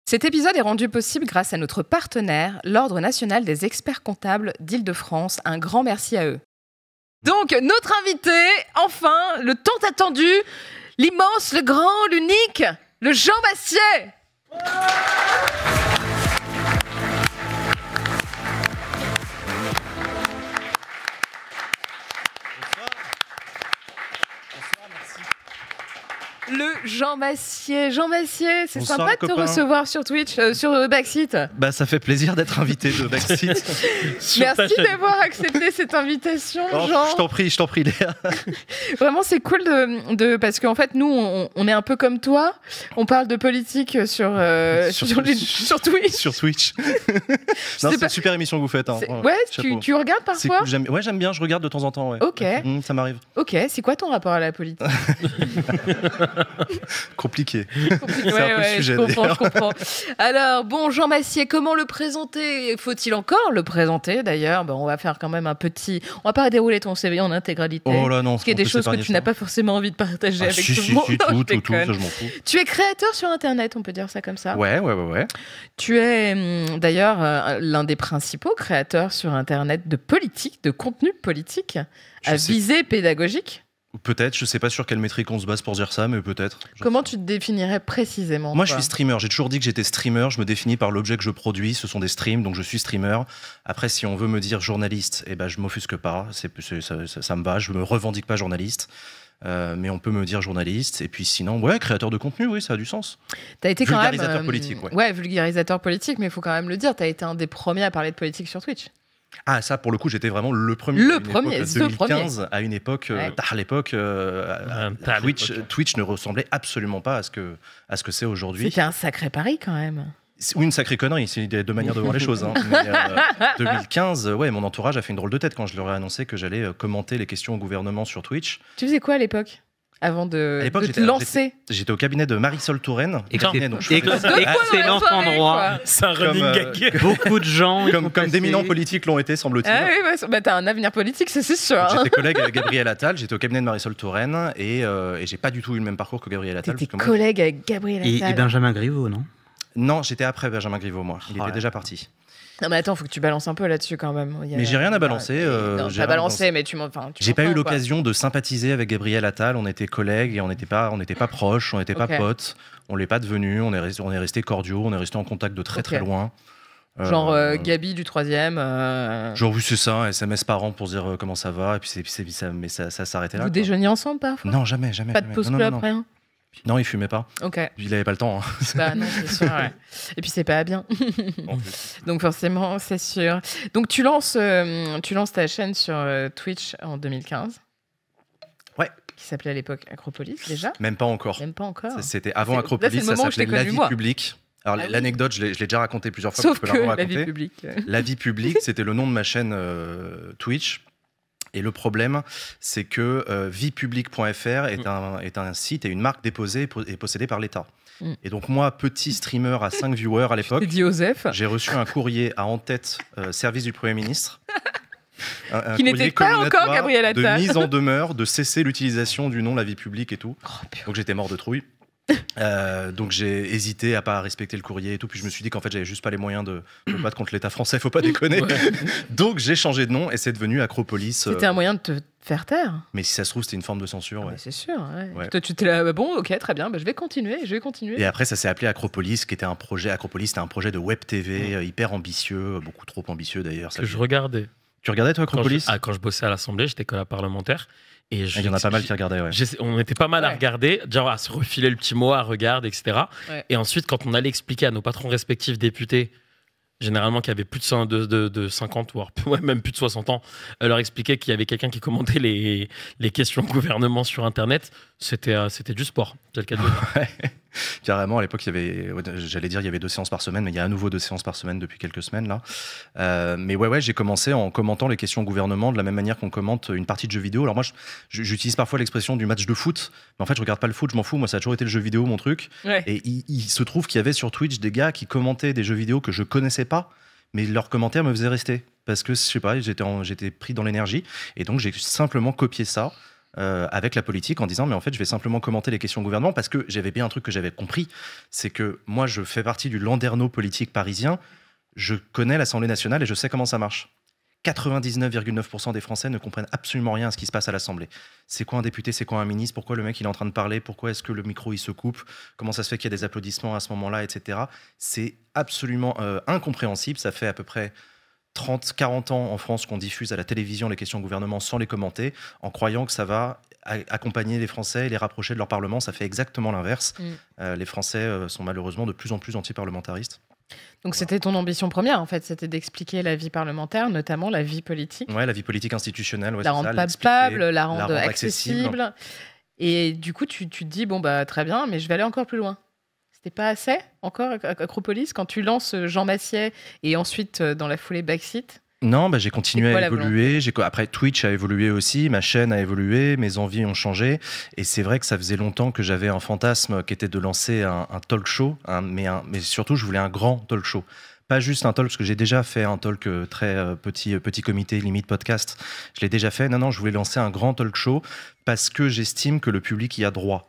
Cet épisode est rendu possible grâce à notre partenaire, l'Ordre national des experts comptables d'Île-de-France. Un grand merci à eux. Donc, notre invité, enfin, le tant attendu, l'immense, le grand, l'unique, le Jean Massier. Le Jean Massier. Jean Massier, c'est Bonsoir, sympa de te recevoir sur Twitch, sur Backseat. Bah, ça fait plaisir d'être invité de Backseat. Merci d'avoir accepté cette invitation, Jean. Je t'en prie, Léa. Vraiment, c'est cool parce qu'en fait, nous, on est un peu comme toi. On parle de politique sur Twitch. Sur Twitch. C'est une super émission que vous faites. Hein. Ouais, tu regardes parfois? Cool, j'aime bien, je regarde de temps en temps. Ouais. Ok. Ça m'arrive. Ok, c'est quoi ton rapport à la politique? Compliqué. C'est un peu le sujet. Je comprends. Alors, bon, Jean Massier, comment le présenter? Faut-il encore le présenter d'ailleurs? On va faire quand même un petit. On va pas dérouler ton CV en intégralité. Oh là non. Parce qu'il y a des choses que tu n'as pas forcément envie de partager avec tout le monde. Tout, ça, je m'en fous. Tu es créateur sur Internet, on peut dire ça comme ça? Ouais. Tu es d'ailleurs l'un des principaux créateurs sur Internet de politique, de contenu politique, à visée pédagogique. Peut-être, je sais pas sur quelle métrique on se base pour dire ça, mais peut-être. Comment tu te définirais précisément? Moi, je suis streamer. J'ai toujours dit que j'étais streamer. Je me définis par l'objet que je produis. Ce sont des streams, donc je suis streamer. Après, si on veut me dire journaliste, je m'offusque pas. Ça me va. Je me revendique pas journaliste. Mais on peut me dire journaliste. Et puis sinon, créateur de contenu, oui, ça a du sens. T'as été vulgarisateur politique, ouais, vulgarisateur politique, mais il faut quand même le dire. T'as été un des premiers à parler de politique sur Twitch. Ah, ça, pour le coup, j'étais vraiment le premier. À une époque, à l'époque, Twitch ne ressemblait absolument pas à ce que c'est aujourd'hui. C'était un sacré pari quand même. Ou une sacrée connerie, c'est deux manières de voir les choses. Hein. Mais, 2015, mon entourage a fait une drôle de tête quand je leur ai annoncé que j'allais commenter les questions au gouvernement sur Twitch. Tu faisais quoi à l'époque? Avant de te lancer? J'étais au cabinet de Marisol Touraine. Excellent endroit. C'est un running gag. Beaucoup de gens. Comme d'éminents politiques l'ont été, semble-t-il. Ah oui, t'as un avenir politique, c'est sûr. J'étais collègue avec Gabriel Attal, j'étais au cabinet de Marisol Touraine et j'ai pas du tout eu le même parcours que Gabriel Attal. T'étais collègue avec Gabriel Attal. Et Benjamin Griveaux, non? Non, j'étais après Benjamin Griveaux, moi. Il était déjà parti. Non mais attends, faut que tu balances un peu là-dessus quand même. Mais j'ai rien à balancer. Non, j'ai balancé, mais j'ai pas eu l'occasion de sympathiser avec Gabriel Attal. On était collègues et on n'était pas proches, on n'était pas potes. On l'est pas devenus. On est restés cordiaux. On est restés en contact de très loin. Genre Gabi du 3e. Genre oui, c'est ça. SMS par an pour dire comment ça va. Et puis mais ça s'arrêtait là. Vous déjeuniez ensemble parfois? Non, jamais. Pas de pause club, rien? Non, il fumait pas. Ok. Il avait pas le temps. Hein. Bah non, c'est sûr. Ouais. Et puis c'est pas bien. Donc forcément, c'est sûr. Donc tu lances ta chaîne sur Twitch en 2015. Ouais. Qui s'appelait à l'époque Acropolis déjà. Même pas encore. C'était avant Acropolis. Ça s'appelait La Vie Publique. Alors l'anecdote, je l'ai déjà raconté plusieurs fois. Sauf que La Vie Publique. La Vie Publique, c'était le nom de ma chaîne Twitch. Et le problème, c'est que viepublic.fr est un site et une marque déposée et possédée par l'État. Et donc moi, petit streamer à 5 viewers à l'époque, j'ai reçu un courrier à en-tête service du Premier ministre. Qui n'était pas encore Gabriel Attal. De mise en demeure, de cesser l'utilisation du nom La Vie Publique et tout. Donc j'étais mort de trouille. Donc j'ai hésité à pas respecter le courrier et tout, puis je me suis dit qu'en fait j'avais juste pas les moyens de me battre contre l'État français, faut pas déconner. Donc j'ai changé de nom et c'est devenu Acropolis. C'était un moyen de te faire taire. Mais si ça se trouve c'était une forme de censure. Ouais. C'est sûr. Ouais. Toi tu t'es là, bon ok très bien, je vais continuer. Et après ça s'est appelé Acropolis, qui était un projet. Acropolis c'était un projet de web TV hyper ambitieux, beaucoup trop ambitieux d'ailleurs. Que je regardais. Tu regardais toi Acropolis? Quand je bossais à l'Assemblée, j'étais collègue parlementaire. Et il y en a pas mal qui regardaient, ouais. On était pas mal à regarder, genre à se refiler le petit mot, à regarder, etc. Ouais. Et ensuite, quand on allait expliquer à nos patrons respectifs députés, généralement qui avaient plus de 50 voire même plus de 60 ans, leur expliquer qu'il y avait quelqu'un qui commentait les questions gouvernement sur Internet, c'était du sport, c'est le cas de dire. Carrément, à l'époque, il y avait 2 séances par semaine, mais il y a à nouveau 2 séances par semaine depuis quelques semaines là. Mais j'ai commencé en commentant les questions au gouvernement de la même manière qu'on commente une partie de jeu vidéo. Alors moi, j'utilise parfois l'expression du match de foot, mais en fait, je regarde pas le foot, je m'en fous. Moi, ça a toujours été le jeu vidéo, mon truc. Ouais. Et il se trouve qu'il y avait sur Twitch des gars qui commentaient des jeux vidéo que je connaissais pas, mais leurs commentaires me faisaient rester parce que je sais pas, j'étais pris dans l'énergie, et donc j'ai simplement copié ça. avec la politique en disant mais en fait je vais simplement commenter les questions au gouvernement parce que j'avais bien un truc que j'avais compris, c'est que moi je fais partie du landerneau politique parisien, je connais l'Assemblée nationale et je sais comment ça marche. 99,9% des Français ne comprennent absolument rien à ce qui se passe à l'Assemblée. C'est quoi un député, c'est quoi un ministre, pourquoi le mec il est en train de parler, pourquoi est-ce que le micro il se coupe, comment ça se fait qu'il y a des applaudissements à ce moment-là, etc. C'est absolument incompréhensible. Ça fait à peu près 30-40 ans en France qu'on diffuse à la télévision les questions au gouvernement sans les commenter, en croyant que ça va accompagner les Français et les rapprocher de leur Parlement. Ça fait exactement l'inverse. Les Français sont malheureusement de plus en plus anti-parlementaristes. Donc c'était ton ambition première, en fait, c'était d'expliquer la vie parlementaire, notamment la vie politique. Ouais, la vie politique institutionnelle. Ouais, la rendre palpable, la rendre accessible. Et du coup, tu te dis, bon, bah, très bien, mais je vais aller encore plus loin. C'était pas assez, encore, Acropolis, quand tu lances Jean Massier et ensuite, dans la foulée, Backseat? Non, bah, j'ai continué à évoluer. Après, Twitch a évolué aussi, ma chaîne a évolué, mes envies ont changé. Et c'est vrai que ça faisait longtemps que j'avais un fantasme qui était de lancer un talk show, mais surtout, je voulais un grand talk show. Pas juste un talk, parce que j'ai déjà fait un talk très petit comité, limite podcast. Je l'ai déjà fait. Non, je voulais lancer un grand talk show parce que j'estime que le public y a droit.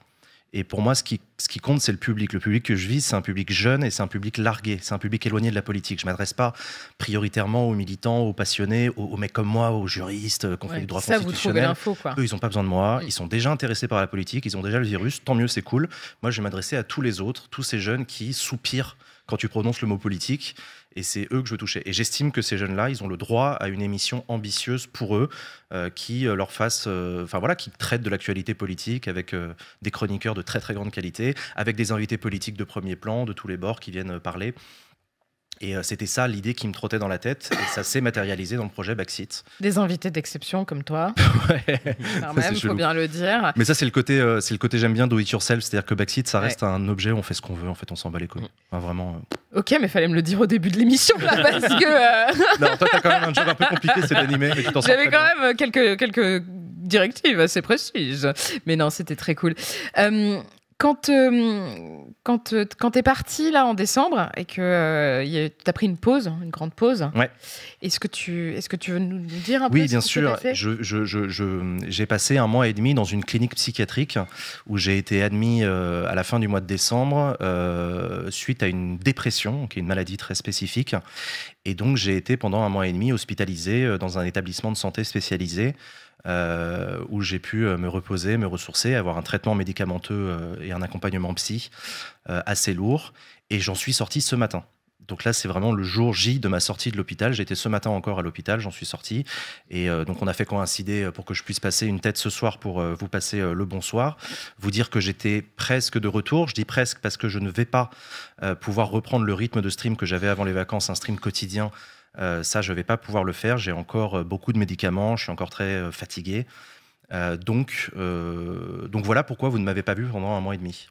Et pour moi, ce qui compte, c'est le public. Le public que je vise, c'est un public jeune et c'est un public largué. C'est un public éloigné de la politique. Je ne m'adresse pas prioritairement aux militants, aux passionnés, aux mecs comme moi, aux juristes qui ont fait du droit constitutionnel. Vous trouvez l'info, quoi. Eux, ils n'ont pas besoin de moi. Ils sont déjà intéressés par la politique. Ils ont déjà le virus. Tant mieux, c'est cool. Moi, je vais m'adresser à tous les autres, tous ces jeunes qui soupirent quand tu prononces le mot politique. Et c'est eux que je veux toucher. Et j'estime que ces jeunes-là, ils ont le droit à une émission ambitieuse pour eux, qui leur fasse, qui traite de l'actualité politique avec des chroniqueurs de très très grande qualité, avec des invités politiques de premier plan, de tous les bords qui viennent parler. Et c'était ça l'idée qui me trottait dans la tête, et ça s'est matérialisé dans le projet Backseat. Des invités d'exception comme toi. Ouais. Quand même, il faut bien le dire. Mais ça, c'est le côté j'aime bien do it yourself, c'est-à-dire que Backseat, ça reste un objet, on fait ce qu'on veut, en fait, on s'en bat les couilles. Enfin, vraiment. Ok, mais fallait me le dire au début de l'émission, là, parce que. Non, toi, t'as quand même un job un peu compliqué, c'est d'animer, mais tu t'en sors J'avais quand même quelques directives assez précises. Mais non, c'était très cool. Quand t'es parti là en décembre et que t'as pris une pause, une grande pause, ouais. Est-ce que tu veux nous dire un peu? Oui, bien sûr. J'ai passé 1 mois et demi dans une clinique psychiatrique où j'ai été admis à la fin du mois de décembre suite à une dépression, qui est une maladie très spécifique. Et donc j'ai été pendant 1 mois et demi hospitalisé dans un établissement de santé spécialisé. Où j'ai pu me reposer, me ressourcer, avoir un traitement médicamenteux et un accompagnement psy assez lourd. Et j'en suis sorti ce matin. Donc là, c'est vraiment le jour J de ma sortie de l'hôpital. J'étais ce matin encore à l'hôpital, j'en suis sorti. Et donc on a fait coïncider pour que je puisse passer une tête ce soir pour vous passer le bonsoir. Vous dire que j'étais presque de retour. Je dis presque parce que je ne vais pas pouvoir reprendre le rythme de stream que j'avais avant les vacances, un stream quotidien. Ça, je ne vais pas pouvoir le faire. J'ai encore beaucoup de médicaments. Je suis encore très fatigué. Donc voilà pourquoi vous ne m'avez pas vu pendant 1 mois et demi.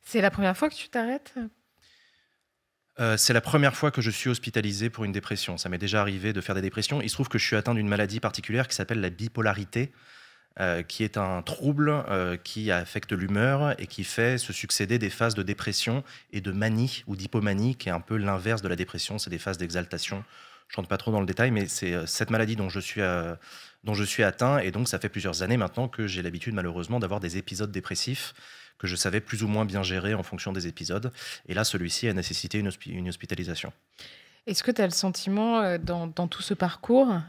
C'est la première fois que tu t'arrêtes ? C'est la première fois que je suis hospitalisé pour une dépression. Ça m'est déjà arrivé de faire des dépressions. Il se trouve que je suis atteint d'une maladie particulière qui s'appelle la bipolarité, qui est un trouble qui affecte l'humeur et qui fait se succéder des phases de dépression et de manie ou d'hypomanie, qui est un peu l'inverse de la dépression. C'est des phases d'exaltation. Je ne rentre pas trop dans le détail, mais c'est cette maladie dont je suis atteint. Et donc, ça fait plusieurs années maintenant que j'ai l'habitude, malheureusement, d'avoir des épisodes dépressifs que je savais plus ou moins bien gérer en fonction des épisodes. Et là, celui-ci a nécessité une hospitalisation. Est-ce que tu as le sentiment, dans tout ce parcours,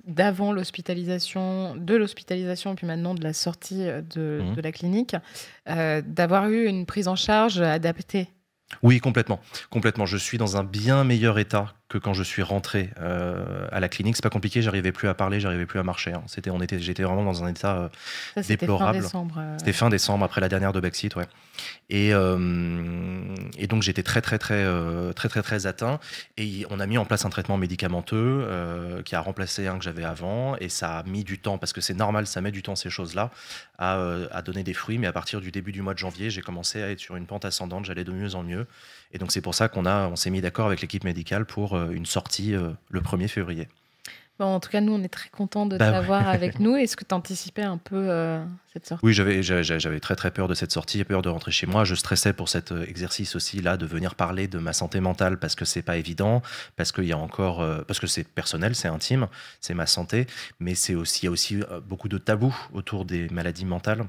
d'avant l'hospitalisation, de l'hospitalisation, et puis maintenant de la sortie de la clinique, d'avoir eu une prise en charge adaptée ? Oui, complètement. Je suis dans un bien meilleur état que quand je suis rentré à la clinique. C'est pas compliqué, j'arrivais plus à parler, j'arrivais plus à marcher. Hein. J'étais vraiment dans un état déplorable. C'était fin décembre, après la dernière de Backseat, ouais. Et donc j'étais très atteint. Et on a mis en place un traitement médicamenteux qui a remplacé un que j'avais avant. Et ça a mis du temps, parce que c'est normal, ça met du temps ces choses-là, à donner des fruits. Mais à partir du début du mois de janvier, j'ai commencé à être sur une pente ascendante. J'allais de mieux en mieux. Et donc c'est pour ça qu'on s'est mis d'accord avec l'équipe médicale pour une sortie le 1er février. Bon, en tout cas, nous, on est très contents de t'avoir avec nous. Est-ce que tu anticipais un peu cette sortie? Oui, j'avais très très peur de cette sortie, peur de rentrer chez moi. Je stressais pour cet exercice aussi là, de venir parler de ma santé mentale parce que c'est pas évident, parce qu'il y a encore, parce que c'est personnel, c'est intime, c'est ma santé, mais il y a aussi beaucoup de tabous autour des maladies mentales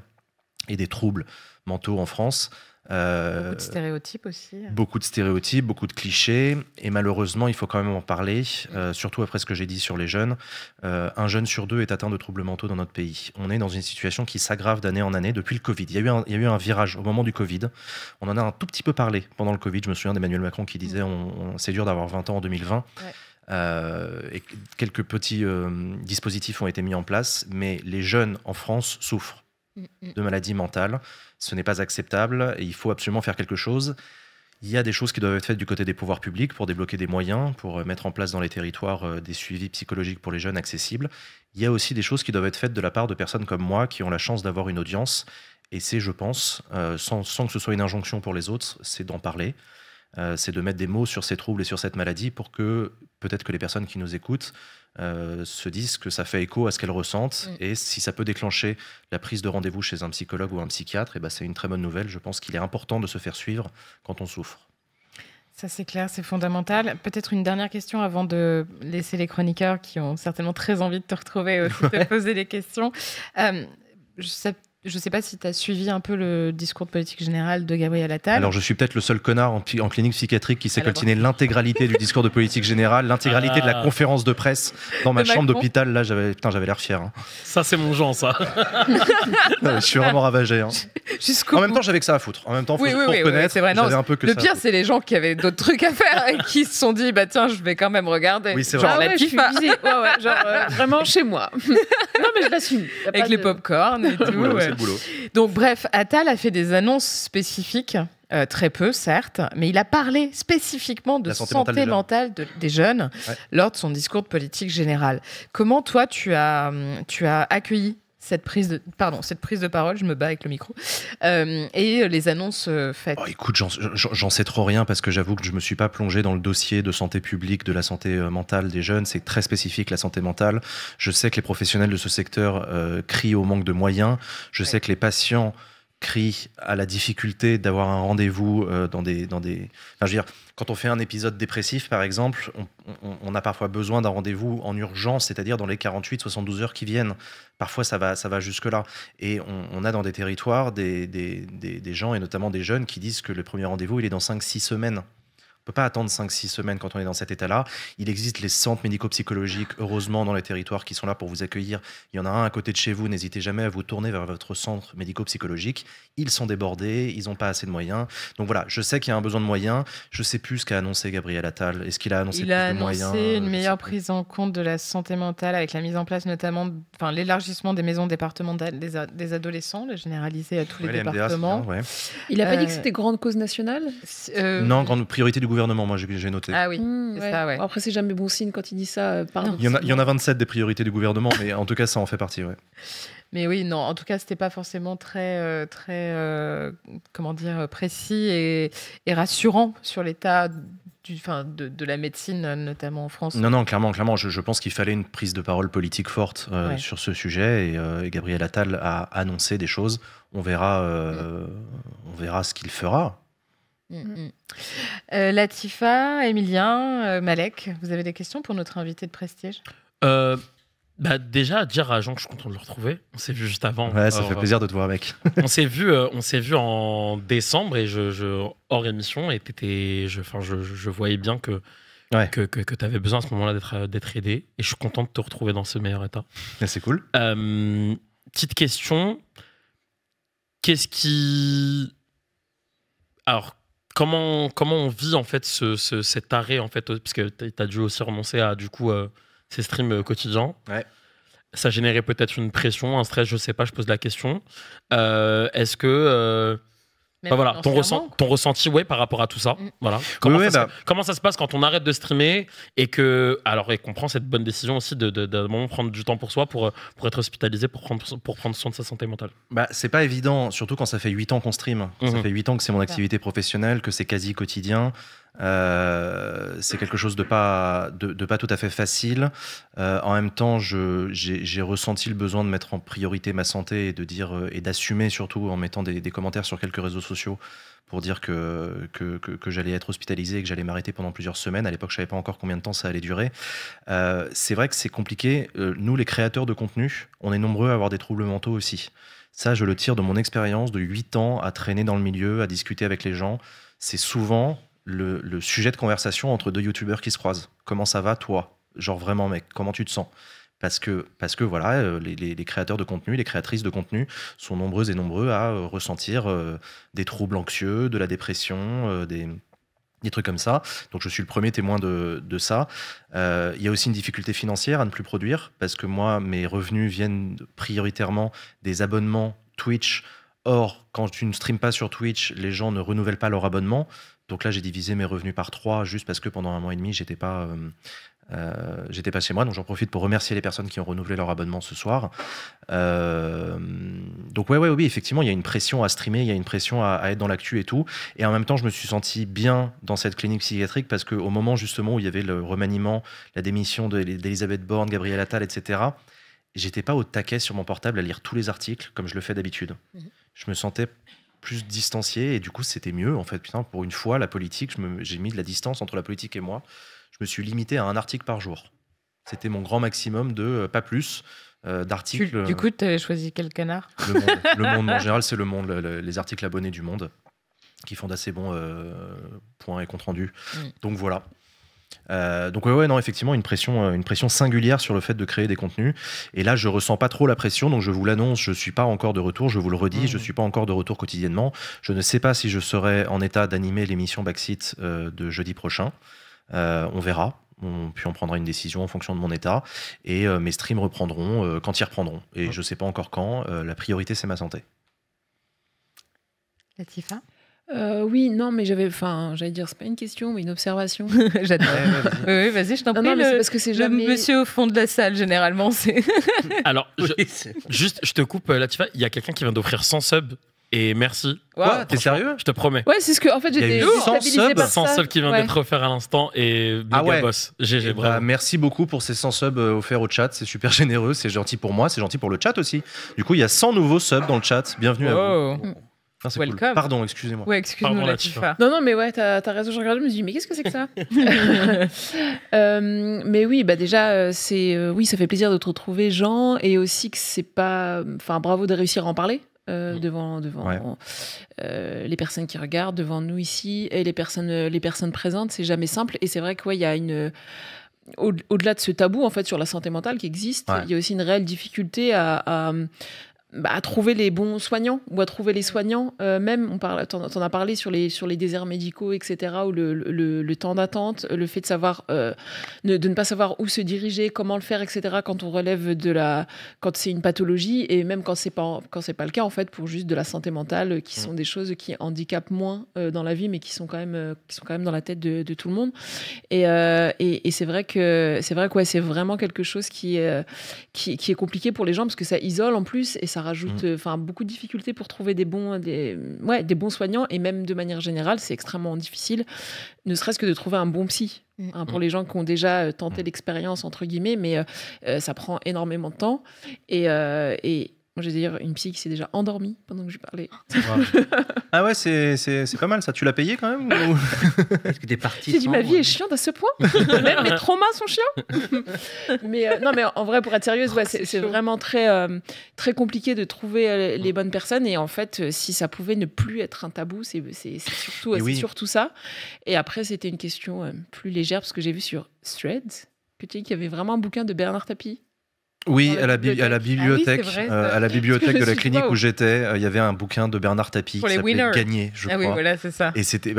et des troubles mentaux en France. Beaucoup de stéréotypes aussi. Beaucoup de stéréotypes, beaucoup de clichés. Et malheureusement, il faut quand même en parler, surtout après ce que j'ai dit sur les jeunes. Un jeune sur 2 est atteint de troubles mentaux dans notre pays. On est dans une situation qui s'aggrave d'année en année depuis le Covid. Il y a eu un virage au moment du Covid. On en a un tout petit peu parlé pendant le Covid. Je me souviens d'Emmanuel Macron qui disait c'est dur d'avoir 20 ans en 2020. Ouais. Et quelques petits dispositifs ont été mis en place. Mais les jeunes en France souffrent de maladies mentales. Ce n'est pas acceptable et il faut absolument faire quelque chose. Il y a des choses qui doivent être faites du côté des pouvoirs publics pour débloquer des moyens, pour mettre en place dans les territoires des suivis psychologiques pour les jeunes accessibles. Il y a aussi des choses qui doivent être faites de la part de personnes comme moi qui ont la chance d'avoir une audience. Et c'est, je pense, sans que ce soit une injonction pour les autres, c'est d'en parler. C'est de mettre des mots sur ces troubles et sur cette maladie pour que peut-être que les personnes qui nous écoutent se disent que ça fait écho à ce qu'elles ressentent et si ça peut déclencher la prise de rendez-vous chez un psychologue ou un psychiatre, c'est une très bonne nouvelle. Je pense qu'il est important de se faire suivre quand on souffre. Ça c'est clair, c'est fondamental. Peut-être une dernière question avant de laisser les chroniqueurs qui ont certainement très envie de te retrouver aussi te poser des questions. Je ne sais pas si tu as suivi un peu le discours de politique générale de Gabriel Attal. Alors, je suis peut-être le seul connard en clinique psychiatrique qui s'est coltiné l'intégralité du discours de politique générale, l'intégralité de la conférence de presse dans ma chambre d'hôpital. Là, j'avais l'air fier. Hein. Ça, c'est mon genre, ça. Non, je suis vraiment ravagé. Hein. En même temps, j'avais que ça à foutre. En même temps, faut reconnaître. C'est vrai. Non, un peu que le pire, c'est les gens qui avaient d'autres trucs à faire et qui se sont dit, tiens, je vais quand même regarder. Oui, c'est genre vrai. la FIFA. Vraiment chez moi. Non, mais je l'assume. Avec les pop-corn et tout. Voilà, c'est le boulot. Donc, bref, Attal a fait des annonces spécifiques, très peu, certes, mais il a parlé spécifiquement de santé mentale des jeunes lors de son discours de politique générale. Comment, toi, tu as accueilli cette prise de parole, je me bats avec le micro, et les annonces faites? Écoute, j'en sais trop rien parce que j'avoue que je ne me suis pas plongé dans le dossier de santé publique, de la santé mentale des jeunes. C'est très spécifique, la santé mentale. Je sais que les professionnels de ce secteur crient au manque de moyens. Je sais que les patients crient à la difficulté d'avoir un rendez-vous dans des... Enfin, je veux dire, quand on fait un épisode dépressif, par exemple, on a parfois besoin d'un rendez-vous en urgence, c'est-à-dire dans les 48-72 heures qui viennent. Parfois, ça va jusque-là. Et on a dans des territoires des gens, et notamment des jeunes, qui disent que le premier rendez-vous, il est dans 5-6 semaines. On ne peut pas attendre 5-6 semaines quand on est dans cet état-là. Il existe les centres médico-psychologiques, heureusement, dans les territoires qui sont là pour vous accueillir. Il y en a un à côté de chez vous. N'hésitez jamais à vous tourner vers votre centre médico-psychologique. Ils sont débordés, ils n'ont pas assez de moyens. Donc voilà, je sais qu'il y a un besoin de moyens. Je ne sais plus ce qu'a annoncé Gabriel Attal. Est-ce qu'il a annoncé plus de moyens? Il a annoncé une meilleure prise en compte de la santé mentale avec la mise en place notamment, l'élargissement des maisons départementales des adolescents, le généraliser à tous les départements. MDA, il n'a pas dit que c'était grande cause nationale? Non, grande priorité du gouvernement, moi j'ai noté. Ah oui, c'est ça, ouais. Après, c'est jamais bon signe quand il dit ça. Pardon. Il y en a 27 des priorités du gouvernement, mais en tout cas, ça en fait partie, ouais. Mais oui, non, en tout cas, c'était pas forcément très comment dire, précis et rassurant sur l'état de la médecine, notamment en France. Non, clairement. Je pense qu'il fallait une prise de parole politique forte sur ce sujet et Gabriel Attal a annoncé des choses. On verra ce qu'il fera. Latifa, Emilien, Malek, vous avez des questions pour notre invité de prestige? Déjà, dire à Jean que je suis content de le retrouver. On s'est vu juste avant. Ouais, ça fait plaisir de te voir, mec. on s'est vu en décembre et hors émission et je voyais bien que tu avais besoin à ce moment-là d'être aidé et je suis content de te retrouver dans ce meilleur état. C'est cool. Petite question. Qu'est-ce qui... Alors, comment on vit en fait cet arrêt en fait, parce que tu as dû aussi renoncer à ces streams quotidiens. Ouais. Ça générait peut-être une pression, un stress, je sais pas, je pose la question. Est-ce que ton ressenti par rapport à tout ça, voilà. Comment ça se passe quand on arrête de streamer et qu'on prend cette bonne décision aussi de prendre du temps pour soi pour être hospitalisé, pour prendre soin de sa santé mentale? C'est pas évident, surtout quand ça fait 8 ans qu'on stream. Ça fait 8 ans que c'est mon activité professionnelle, que c'est quasi quotidien. C'est quelque chose de pas tout à fait facile. En même temps, j'ai ressenti le besoin de mettre en priorité ma santé et de dire et d'assumer surtout en mettant des commentaires sur quelques réseaux sociaux pour dire que j'allais être hospitalisé et que j'allais m'arrêter pendant plusieurs semaines. À l'époque, je savais pas encore combien de temps ça allait durer. C'est vrai que c'est compliqué. Nous, les créateurs de contenu, on est nombreux à avoir des troubles mentaux aussi. Ça, je le tire de mon expérience de 8 ans à traîner dans le milieu, à discuter avec les gens. C'est souvent le sujet de conversation entre deux youtubeurs qui se croisent. Comment ça va, toi? Genre vraiment, mec, comment tu te sens? Parce que voilà, les créateurs de contenu, les créatrices de contenu sont nombreuses et nombreux à ressentir des troubles anxieux, de la dépression, des trucs comme ça. Donc je suis le premier témoin de ça. Il y a aussi une difficulté financière à ne plus produire, parce que moi, mes revenus viennent prioritairement des abonnements Twitch. Or, quand tu ne streames pas sur Twitch, les gens ne renouvellent pas leur abonnement. Donc là, j'ai divisé mes revenus par 3 juste parce que pendant 1 mois et demi, j'étais pas chez moi. Donc j'en profite pour remercier les personnes qui ont renouvelé leur abonnement ce soir. Donc oui, effectivement, il y a une pression à streamer, il y a une pression à être dans l'actu et tout. Et en même temps, je me suis senti bien dans cette clinique psychiatrique parce qu'au moment justement où il y avait le remaniement, la démission d'Elisabeth Borne, Gabriel Attal, etc., j'étais pas au taquet sur mon portable à lire tous les articles comme je le fais d'habitude. Je me sentais plus distancié et du coup c'était mieux en fait. Putain, pour une fois la politique, j'ai mis de la distance entre la politique et moi. Je me suis limité à un article par jour. C'était mon grand maximum de pas plus d'articles. Du coup, tu avais choisi quel canard? Le Monde en général, c'est Le Monde, les articles abonnés du Monde qui font d'assez bons points et comptes rendus. Donc voilà. Donc non, effectivement, une pression singulière sur le fait de créer des contenus. Et là, je ressens pas trop la pression, donc je vous l'annonce, je suis pas encore de retour, je vous le redis, je suis pas encore de retour quotidiennement. Je ne sais pas si je serai en état d'animer l'émission Backseat de jeudi prochain. On verra. Puis on prendra une décision en fonction de mon état. Et mes streams reprendront quand ils reprendront. Et je sais pas encore quand. La priorité, c'est ma santé. Latifa? Oui, non, mais j'allais dire, c'est pas une question, mais une observation. J'adore. Oui, vas-y, je t'en prie. Non, mais c'est parce que c'est jamais... Le monsieur au fond de la salle, généralement, c'est... Alors, je te coupe, Latifa, il y a quelqu'un qui vient d'offrir 100 subs. Et merci. Quoi, t'es sérieux? Je te promets. Ouais, c'est ce que, en fait, j'étais déstabilisée par ça. 100 subs qui vient d'être offert à l'instant et méga boss. GG, bravo. Merci beaucoup pour ces 100 subs offerts au chat, c'est super généreux, c'est gentil pour moi, c'est gentil pour le chat aussi. Du coup, il y a 100 nouveaux subs dans le chat. Bienvenue à vous. Ah, c'est cool. Pardon, excusez-moi. Ouais, excuse-nous, Latifa. Non, mais ouais, t'as raison, je regardais, je me suis dit, mais qu'est-ce que c'est que ça? Mais oui, bah déjà, oui, ça fait plaisir de te retrouver, Jean, et aussi que c'est pas... Enfin, bravo de réussir à en parler. Devant les personnes qui regardent, devant nous ici, et les personnes présentes, c'est jamais simple. Et c'est vrai qu'il y a une... Au-delà de ce tabou, en fait, sur la santé mentale qui existe, il y a aussi une réelle difficulté à trouver les bons soignants ou à trouver les soignants. Même, t'en as parlé sur les déserts médicaux, etc., où le temps d'attente, le fait de savoir, de ne pas savoir où se diriger, comment le faire, etc., quand on relève quand c'est une pathologie, et même quand c'est pas le cas, en fait, pour juste de la santé mentale, qui sont des choses qui handicapent moins dans la vie, mais qui sont quand même dans la tête de tout le monde. Et c'est vrai que c'est vraiment quelque chose qui est compliqué pour les gens, parce que ça isole en plus, et ça rajoute beaucoup de difficultés pour trouver des bons soignants, et même de manière générale, c'est extrêmement difficile, ne serait-ce que de trouver un bon psy. Pour les gens qui ont déjà tenté l'expérience, entre guillemets, mais ça prend énormément de temps. Et moi, j'ai d'ailleurs une psy qui s'est déjà endormie pendant que je parlais. Ah ouais, c'est pas mal ça. Tu l'as payé quand même ou... Est-ce que t'es parti? J'ai dit, ma vie est chiante à ce point. Même mes traumas sont chiants. Mais non, mais en vrai, pour être sérieuse, c'est vraiment très, très compliqué de trouver les bonnes personnes. Et en fait, si ça pouvait ne plus être un tabou, c'est surtout ça. Et après, c'était une question plus légère, parce que j'ai vu sur Threads qu'il y avait vraiment un bouquin de Bernard Tapie. Oui, à la bibliothèque, vrai, à la bibliothèque de la clinique où j'étais, il y avait un bouquin de Bernard Tapie qui s'appelait Gagner, je crois. Oui, voilà, c'est ça. Et c'était,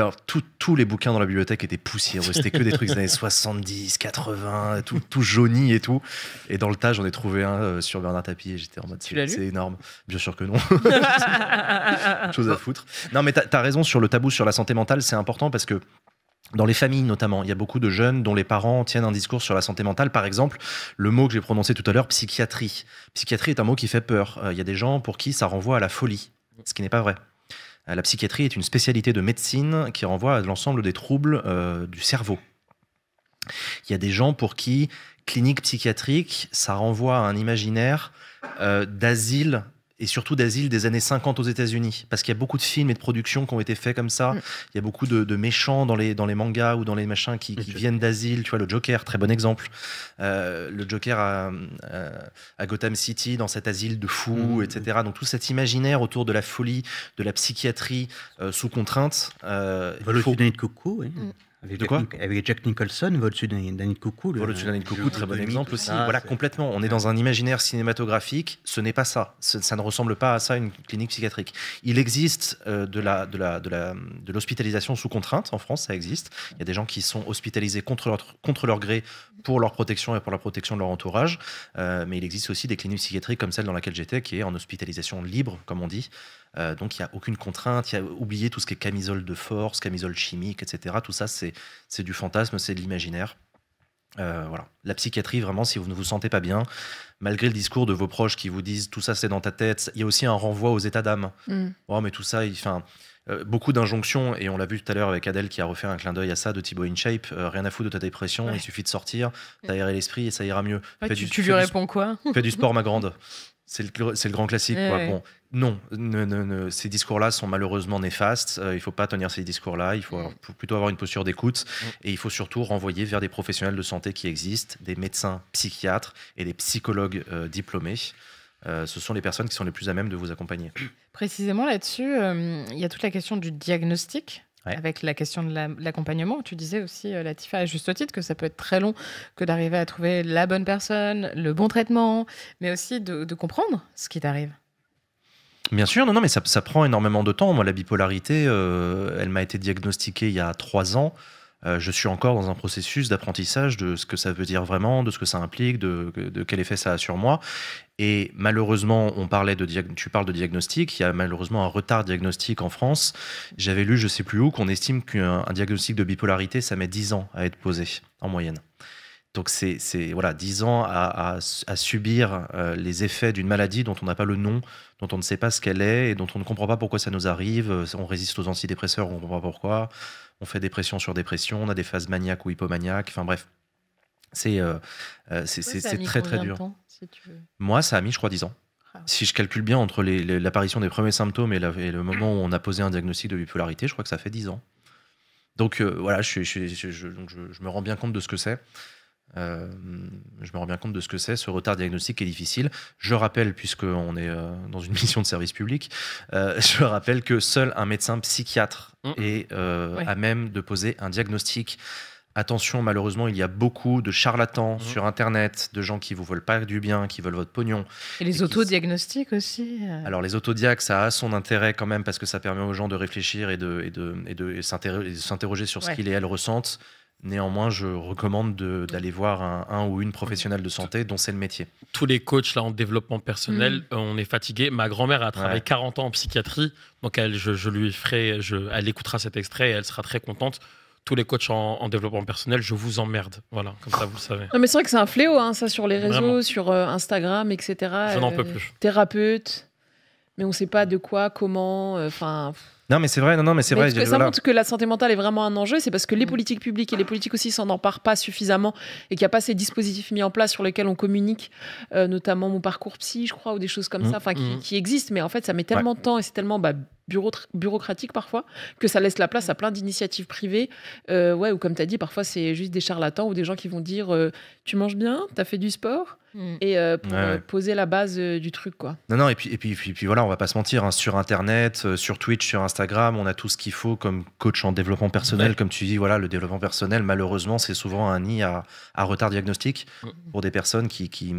tous les bouquins dans la bibliothèque étaient poussiéreux. C'était que des trucs des années 70, 80, tout jauni et tout. Et dans le tas, j'en ai trouvé un sur Bernard Tapie et j'étais en mode, c'est énorme. Bien sûr que non. Chose à foutre. Non, mais t'as raison sur le tabou sur la santé mentale, c'est important parce que dans les familles notamment, il y a beaucoup de jeunes dont les parents tiennent un discours sur la santé mentale. Par exemple, le mot que j'ai prononcé tout à l'heure, psychiatrie. Psychiatrie est un mot qui fait peur. Il y a des gens pour qui ça renvoie à la folie, ce qui n'est pas vrai. La psychiatrie est une spécialité de médecine qui renvoie à l'ensemble des troubles du cerveau. Il y a des gens pour qui clinique psychiatrique, ça renvoie à un imaginaire d'asile, et surtout d'asile des années 50 aux États-Unis, parce qu'il y a beaucoup de films et de productions qui ont été faits comme ça. Il y a beaucoup de méchants dans les mangas ou dans les machins qui viennent d'asile. Tu vois, le Joker, très bon exemple. Le Joker à Gotham City, dans cet asile de fous, etc. Donc tout cet imaginaire autour de la folie, de la psychiatrie sous contrainte. Vol au-dessus d'un nid de coucou, oui. Avec Jack Nicholson, Vol au-dessus d'un nid de coucou. Vol au-dessus d'un nid de coucou, très bon exemple aussi. Voilà, complètement. On est dans un imaginaire cinématographique. Ce n'est pas ça. Ça ne ressemble pas à ça, une clinique psychiatrique. Il existe de l'hospitalisation sous contrainte. En France, ça existe. Il y a des gens qui sont hospitalisés contre leur gré pour leur protection et pour la protection de leur entourage. Mais il existe aussi des cliniques psychiatriques comme celle dans laquelle j'étais, qui est en hospitalisation libre, comme on dit. Donc il n'y a aucune contrainte, il y a oublié tout ce qui est camisole de force, camisole chimique, etc. Tout ça, c'est du fantasme, c'est de l'imaginaire. Voilà. La psychiatrie, vraiment, si vous ne vous sentez pas bien, malgré le discours de vos proches qui vous disent tout ça c'est dans ta tête, il y a aussi un renvoi aux états d'âme. Oh, mais tout ça, beaucoup d'injonctions, et on l'a vu tout à l'heure avec Adèle qui a refait un clin d'œil à ça de Thibaut InShape. Rien à foutre de ta dépression, il suffit de sortir, d'aérer l'esprit et ça ira mieux. Tu lui réponds quoi? Fais du sport, ma grande. C'est le grand classique. Quoi. Bon, non, ces discours-là sont malheureusement néfastes. Il ne faut pas tenir ces discours-là. Il faut plutôt avoir une posture d'écoute. Et il faut surtout renvoyer vers des professionnels de santé qui existent, des médecins psychiatres et des psychologues diplômés. Ce sont les personnes qui sont les plus à même de vous accompagner. Précisément là-dessus, il y a toute la question du diagnostic. Avec la question de l'accompagnement. Tu disais aussi, Latifa, à juste titre, que ça peut être très long que d'arriver à trouver la bonne personne, le bon traitement, mais aussi de comprendre ce qui t'arrive. Bien sûr, non, mais ça prend énormément de temps. Moi, la bipolarité, elle m'a été diagnostiquée il y a 3 ans. Je suis encore dans un processus d'apprentissage de ce que ça veut dire vraiment, de ce que ça implique, de quel effet ça a sur moi. Et malheureusement, tu parles de diagnostic, il y a malheureusement un retard diagnostique en France. J'avais lu, je ne sais plus où, qu'on estime qu'un diagnostic de bipolarité, ça met 10 ans à être posé, en moyenne. Donc c'est 10 ans à subir les effets d'une maladie dont on n'a pas le nom, dont on ne sait pas ce qu'elle est et dont on ne comprend pas pourquoi ça nous arrive. On résiste aux antidépresseurs, on ne comprend pas pourquoi. On fait dépression sur dépression, on a des phases maniaques ou hypomaniaques. Enfin bref, c'est très très dur. Moi, ça a mis, je crois, 10 ans. Si je calcule bien entre l'apparition des premiers symptômes et le moment où on a posé un diagnostic de bipolarité, je crois que ça fait 10 ans. Donc voilà, je me rends bien compte de ce que c'est. Ce retard diagnostique est difficile. Je rappelle, puisqu'on est dans une mission de service public, je rappelle que seul un médecin psychiatre est à même de poser un diagnostic. Attention, malheureusement, il y a beaucoup de charlatans sur Internet, de gens qui vous veulent pas du bien, qui veulent votre pognon. Et les autodiagnostics aussi. Alors les autodiacs, ça a son intérêt quand même parce que ça permet aux gens de réfléchir et de s'interroger sur ce qu'ils et elles ressentent. Néanmoins, je recommande d'aller voir un ou une professionnelle de santé dont c'est le métier. Tous les coachs là, en développement personnel, on est fatigués. Ma grand-mère a travaillé 40 ans en psychiatrie, donc elle écoutera cet extrait et elle sera très contente. Tous les coachs en développement personnel, je vous emmerde. Voilà, comme ça, vous le savez. Non, mais c'est vrai que c'est un fléau, hein, ça, sur les réseaux, vraiment. Sur Instagram, etc. Je n'en peux plus. Thérapeute, mais on ne sait pas de quoi, comment, Non, mais c'est vrai, c'est vrai. Ça montre que la santé mentale est vraiment un enjeu, c'est parce que les politiques publiques et les politiques aussi s'en emparent pas suffisamment et qu'il n'y a pas ces dispositifs mis en place sur lesquels on communique, notamment Mon Parcours Psy, je crois, ou des choses comme ça, qui existent, mais en fait, ça met tellement de temps et c'est tellement bureaucratique parfois que ça laisse la place à plein d'initiatives privées, ou comme tu as dit, parfois c'est juste des charlatans ou des gens qui vont dire tu manges bien, tu as fait du sport et pour poser la base du truc, quoi. Non, et puis voilà, on va pas se mentir, hein, sur Internet, sur Twitch, sur Instagram, on a tout ce qu'il faut comme coach en développement personnel. Comme tu dis, voilà, le développement personnel, malheureusement, c'est souvent un nid à retard diagnostique pour des personnes qui...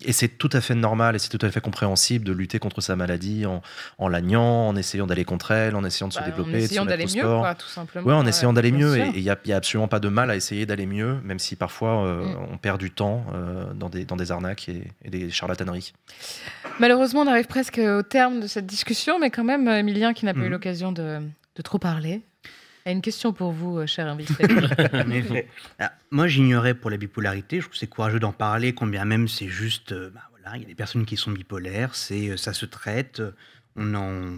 Et c'est tout à fait normal et c'est tout à fait compréhensible de lutter contre sa maladie en la niant, en essayant d'aller contre elle, en essayant de se développer, de se mettre au sport. Quoi, tout simplement. Ouais, en essayant d'aller mieux. Et il n'y a absolument pas de mal à essayer d'aller mieux, même si parfois on perd du temps dans des arnaques et des charlataneries. Malheureusement, on arrive presque au terme de cette discussion, mais quand même, Emilien, qui n'a pas eu l'occasion de trop parler, a une question pour vous, cher invité. En effet. Alors, moi, j'ignorais pour la bipolarité, je trouve que c'est courageux d'en parler, combien même c'est juste... il y a des personnes qui sont bipolaires, ça se traite, on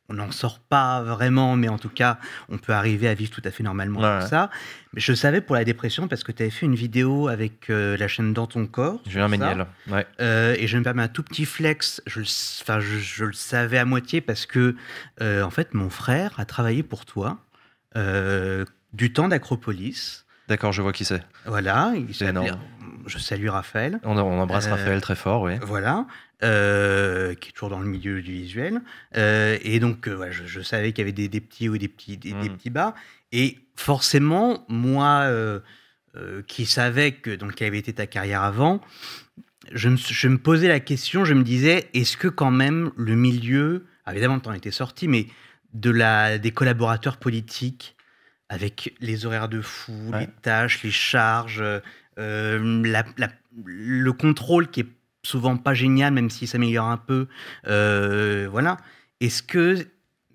on n'en sort pas vraiment, mais en tout cas, on peut arriver à vivre tout à fait normalement tout ça. Mais je savais pour la dépression, parce que tu avais fait une vidéo avec la chaîne Dans ton corps. Julien Méniel, et je me permets un tout petit flex, je le savais à moitié, parce que, en fait, mon frère a travaillé pour toi du temps d'Acropolis. D'accord, je vois qui c'est. Voilà, je salue Raphaël. On embrasse Raphaël très fort, oui. Voilà. Qui est toujours dans le milieu du visuel. Et donc, je savais qu'il y avait des petits hauts et des petits bas. Et forcément, moi, qui savais quelle avait été ta carrière avant, je me posais la question, je me disais, est-ce que quand même le milieu, évidemment, tu en étais sorti, mais des collaborateurs politiques, avec les horaires de fou, les tâches, les charges, le contrôle qui est souvent pas génial, même s'il s'améliore un peu. Voilà. Est-ce que,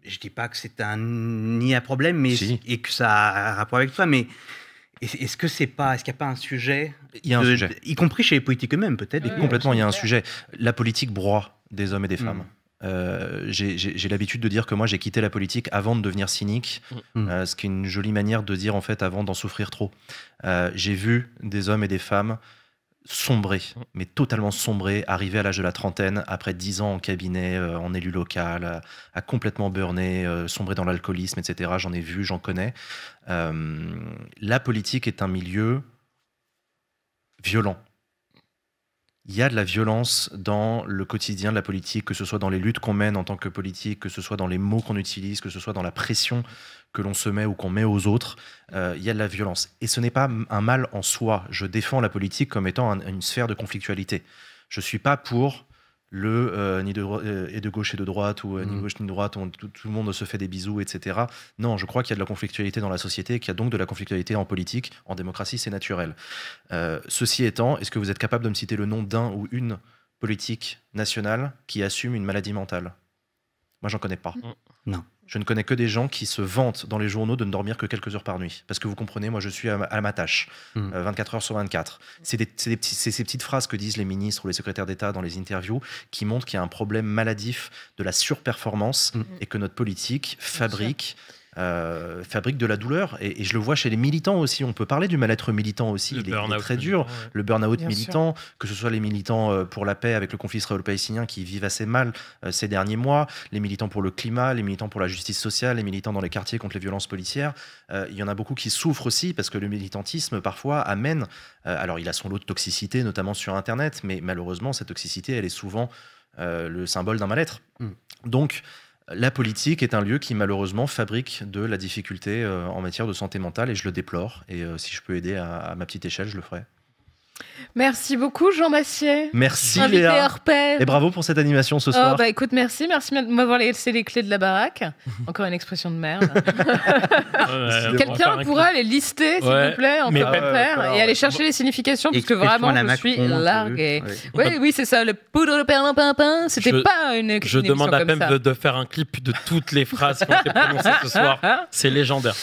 je dis pas que c'est un nid à problème, mais et que ça a un rapport avec toi, mais est-ce qu'il n'y a pas un sujet, il y a un sujet, y compris chez les politiques eux-mêmes peut-être. Complètement, il y a un sujet. La politique broie des hommes et des femmes. J'ai l'habitude de dire que moi j'ai quitté la politique avant de devenir cynique, ce qui est une jolie manière de dire en fait avant d'en souffrir trop. J'ai vu des hommes et des femmes sombrer, mais totalement sombrer, arriver à l'âge de la trentaine, après 10 ans en cabinet, en élu local, à complètement burner, sombrer dans l'alcoolisme, etc. J'en ai vu, j'en connais. La politique est un milieu violent. Il y a de la violence dans le quotidien de la politique, que ce soit dans les luttes qu'on mène en tant que politique, que ce soit dans les mots qu'on utilise, que ce soit dans la pression que l'on se met ou qu'on met aux autres. Il y a de la violence. Et ce n'est pas un mal en soi. Je défends la politique comme étant une sphère de conflictualité. Je ne suis pas pour ni de gauche et de droite, ou ni gauche ni de droite, où tout le monde se fait des bisous, etc. Non, je crois qu'il y a de la conflictualité dans la société, qu'il y a donc de la conflictualité en politique. En démocratie, c'est naturel. Ceci étant, est-ce que vous êtes capable de me citer le nom d'un ou une politique nationale qui assume une maladie mentale ? Moi, j'en connais pas. Non. Je ne connais que des gens qui se vantent dans les journaux de ne dormir que quelques heures par nuit. Parce que vous comprenez, moi je suis à ma tâche, 24 heures sur 24. C'est ces petites phrases que disent les ministres ou les secrétaires d'État dans les interviews qui montrent qu'il y a un problème maladif de la surperformance et que notre politique fabrique de la douleur. Et je le vois chez les militants aussi. On peut parler du mal-être militant aussi. Il est très dur. Le burn-out militant, que ce soit les militants pour la paix avec le conflit israélo-palestinien qui vivent assez mal ces derniers mois, les militants pour le climat, les militants pour la justice sociale, les militants dans les quartiers contre les violences policières. Il y en a beaucoup qui souffrent aussi parce que le militantisme parfois amène... alors il a son lot de toxicité, notamment sur Internet, mais malheureusement cette toxicité, elle est souvent le symbole d'un mal-être. Donc... La politique est un lieu qui malheureusement fabrique de la difficulté en matière de santé mentale et je le déplore. Et si je peux aider à ma petite échelle, je le ferai. Merci beaucoup Jean Massier. Merci Léa. Et bravo pour cette animation ce soir. Écoute, merci de m'avoir laissé les clés de la baraque. Encore une expression de merde. Quelqu'un pourra les lister s'il vous plaît en commentaire et aller chercher les significations parce que vraiment je suis larguée. Oui, c'est ça, le poudre de perlimpinpin, c'était pas une Je demande à Pem de faire un clip de toutes les phrases qui ont été prononcées ce soir. C'est légendaire.